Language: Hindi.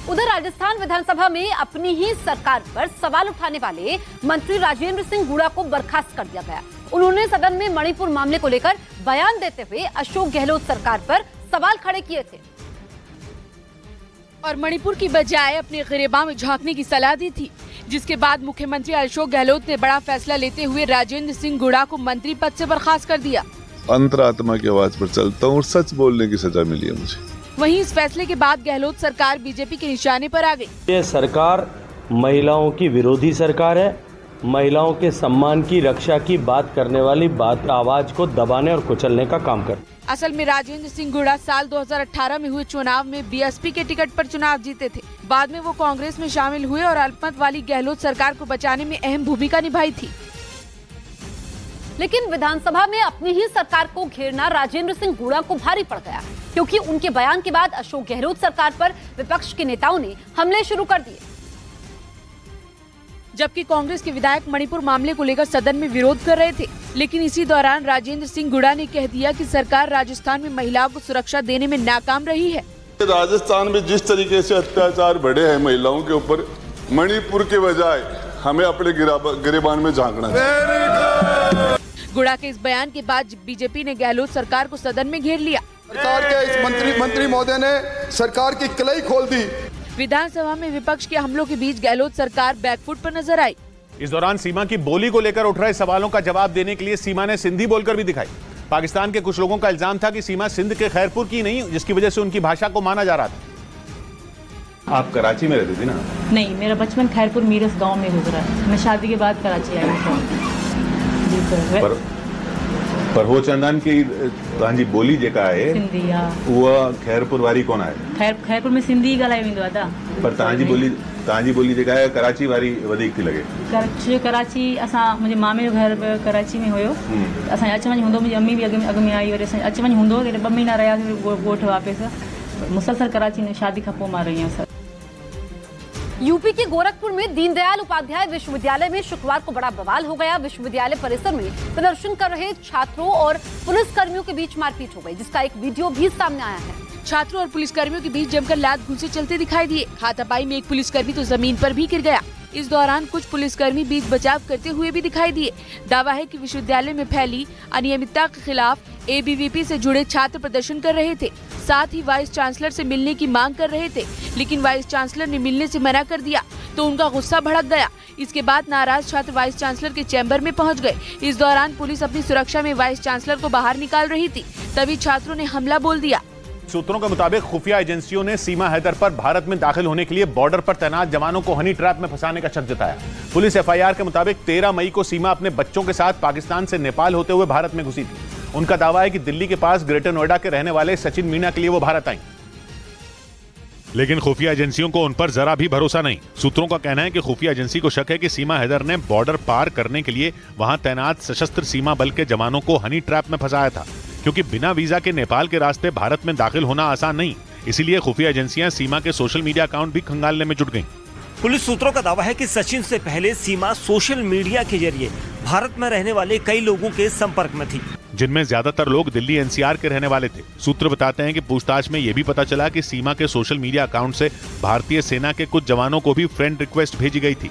उधर राजस्थान विधानसभा में अपनी ही सरकार पर सवाल उठाने वाले मंत्री राजेंद्र सिंह गुड़ा को बर्खास्त कर दिया गया। उन्होंने सदन में मणिपुर मामले को लेकर बयान देते हुए अशोक गहलोत सरकार पर सवाल खड़े किए थे और मणिपुर की बजाय अपने गिरेबां में झांकने की सलाह दी थी, जिसके बाद मुख्यमंत्री अशोक गहलोत ने बड़ा फैसला लेते हुए राजेंद्र सिंह गुड़ा को मंत्री पद से बर्खास्त कर दिया। अंतरात्मा की आवाज पर चलता हूँ और सच बोलने की सजा मिली है मुझे। वहीं इस फैसले के बाद गहलोत सरकार बीजेपी के निशाने पर आ गई। ये सरकार महिलाओं की विरोधी सरकार है। महिलाओं के सम्मान की रक्षा की बात करने वाली आवाज को दबाने और कुचलने का काम कर। असल में राजेंद्र सिंह गुड़ा साल 2018 में हुए चुनाव में बीएसपी के टिकट पर चुनाव जीते थे। बाद में वो कांग्रेस में शामिल हुए और अल्पमत वाली गहलोत सरकार को बचाने में अहम भूमिका निभाई थी। लेकिन विधानसभा में अपनी ही सरकार को घेरना राजेंद्र सिंह गुड़ा को भारी पड़ गया, क्योंकि उनके बयान के बाद अशोक गहलोत सरकार पर विपक्ष के नेताओं ने हमले शुरू कर दिए। जबकि कांग्रेस के विधायक मणिपुर मामले को लेकर सदन में विरोध कर रहे थे, लेकिन इसी दौरान राजेंद्र सिंह गुड़ा ने कह दिया कि सरकार राजस्थान में महिलाओं को सुरक्षा देने में नाकाम रही है। राजस्थान में जिस तरीके से अत्याचार बढ़े हैं महिलाओं के ऊपर, मणिपुर के बजाय हमें अपने गिरेबान में झांकना है। गुड़ा के इस बयान के बाद बीजेपी ने गहलोत सरकार को सदन में घेर लिया। सरकार के इस मंत्री महोदय ने सरकार की कलाई खोल दी। विधानसभा में विपक्ष के हमलों के बीच गहलोत सरकार बैकफुट पर नजर आई। इस दौरान सीमा की बोली को लेकर उठ रहे सवालों का जवाब देने के लिए सीमा ने सिंधी बोलकर भी दिखाई। पाकिस्तान के कुछ लोगों का इल्जाम था कि सीमा सिंध के खैरपुर की नहीं, जिसकी वजह से उनकी भाषा को माना जा रहा था। आप कराची में रहती थी ना? नहीं, मेरा बचपन खैरपुर मीरस गांव में गुजरा है। मैं शादी के बाद कराची आई हूं। पर हो चंदन की तव्हांजी बोली जेका आहे सिंधी, उहा खैरपुर वारी कोन आहे। खैरपुर में सिंधी ॻाल्हायो वेंदो आहे। पर तव्हांजी बोली जेका आहे कराची वारी वधीक थी लॻे। कराची असां मुंहिंजे मामे जो घर कराची में हुयो। असां अच वञ हूंदो, मुंहिंजी अम्मी बि अॻ में आई, वरी असां अच वञ हूंदो। 2 महीना रहियासीं ॻोठ वापसि। मुसलसल कराची में शादी खां पोइ मां रही आहियां। यूपी के गोरखपुर में दीनदयाल उपाध्याय विश्वविद्यालय में शुक्रवार को बड़ा बवाल हो गया। विश्वविद्यालय परिसर में प्रदर्शन कर रहे छात्रों और पुलिसकर्मियों के बीच मारपीट हो गई, जिसका एक वीडियो भी सामने आया है। छात्रों और पुलिसकर्मियों के बीच जमकर लात घूंसे चलते दिखाई दिए। हाथापाई में एक पुलिसकर्मी तो जमीन पर भी गिर गया। इस दौरान कुछ पुलिसकर्मी बीच बचाव करते हुए भी दिखाई दिए। दावा है कि विश्वविद्यालय में फैली अनियमितता के खिलाफ एबीवीपी से जुड़े छात्र प्रदर्शन कर रहे थे। साथ ही वाइस चांसलर से मिलने की मांग कर रहे थे, लेकिन वाइस चांसलर ने मिलने से मना कर दिया तो उनका गुस्सा भड़क गया। इसके बाद नाराज छात्र वाइस चांसलर के चैम्बर में पहुंच गए। इस दौरान पुलिस अपनी सुरक्षा में वाइस चांसलर को बाहर निकाल रही थी, तभी छात्रों ने हमला बोल दिया। सूत्रों के मुताबिक खुफिया एजेंसियों ने सीमा हैदर पर भारत में दाखिल होने के लिए बॉर्डर पर तैनात जवानों को हनी ट्रैप में फंसाने का शक जताया। पुलिस एफआईआर के मुताबिक 13 मई को सीमा अपने बच्चों के साथ पाकिस्तान से नेपाल होते हुए भारत में घुसी थी। उनका दावा है कि दिल्ली के पास ग्रेटर नोएडा के रहने वाले सचिन मीणा के लिए वो भारत आई, लेकिन खुफिया एजेंसियों को उन पर जरा भी भरोसा नहीं। सूत्रों का कहना है कि खुफिया एजेंसी को शक है कि सीमा हैदर ने बॉर्डर पार करने के लिए वहां तैनात सशस्त्र सीमा बल के जवानों को हनी ट्रैप में फंसाया था, क्योंकि बिना वीजा के नेपाल के रास्ते भारत में दाखिल होना आसान नहीं। इसीलिए खुफिया एजेंसियां सीमा के सोशल मीडिया अकाउंट भी खंगालने में जुट गईं। पुलिस सूत्रों का दावा है कि सचिन से पहले सीमा सोशल मीडिया के जरिए भारत में रहने वाले कई लोगों के संपर्क में थी, जिनमें ज्यादातर लोग दिल्ली एनसीआर के रहने वाले थे। सूत्र बताते हैं कि पूछताछ में यह भी पता चला कि सीमा के सोशल मीडिया अकाउंट से भारतीय सेना के कुछ जवानों को भी फ्रेंड रिक्वेस्ट भेजी गई थी।